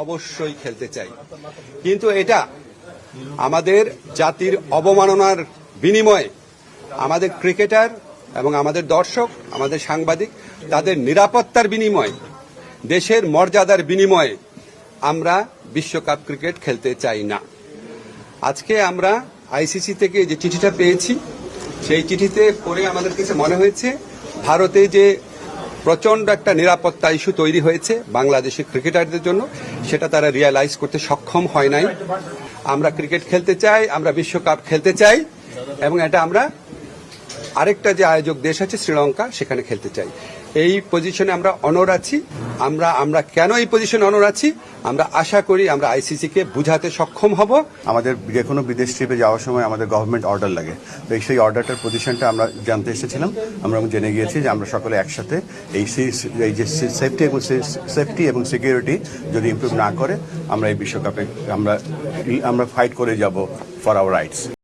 অবশ্যই খেলতে চাই, কিন্তু এটা আমাদের জাতির অবমাননার বিনিময়ে আমাদের ক্রিকেটার এবং আমাদের দর্শক, আমাদের সাংবাদিক, তাদের নিরাপত্তার বিনিময়ে, দেশের মর্যাদার বিনিময়ে আমরা বিশ্বকাপ ক্রিকেট খেলতে চাই না। আজকে আমরা আইসিসি থেকে যে চিঠিটা পেয়েছি, সেই চিঠিতে পড়ে আমাদের কাছে মনে হয়েছে ভারতে যে প্রচন্ড একটা নিরাপত্তা ইস্যু তৈরি হয়েছে বাংলাদেশের ক্রিকেটারদের জন্য, সেটা তারা রিয়ালাইজ করতে সক্ষম হয় নাই। আমরা ক্রিকেট খেলতে চাই, আমরা বিশ্বকাপ খেলতে চাই, এবং এটা আমরা আরেকটা যে আয়োজক দেশ আছে শ্রীলঙ্কা, সেখানে খেলতে চাই। এই পজিশনে আমরা অনড় আছি। আমরা কেন এই পজিশনে অনড় আছি, আমরা আশা করি আমরা আইসিসি কে বুঝাতে সক্ষম হব। আমাদের যে কোনো বিদেশ ট্রিপে যাওয়ার সময় আমাদের গভর্নমেন্ট অর্ডার লাগে, তো সেই অর্ডারটার পজিশনটা আমরা জানতে এসেছিলাম। আমরা জেনে গিয়েছি যে আমরা সকলে একসাথে এই যে সেফটি এবং সিকিউরিটি যদি ইমপ্রুভ না করে আমরা এই বিশ্বকাপে আমরা ফাইট করে যাব ফর আওয়ার রাইটস।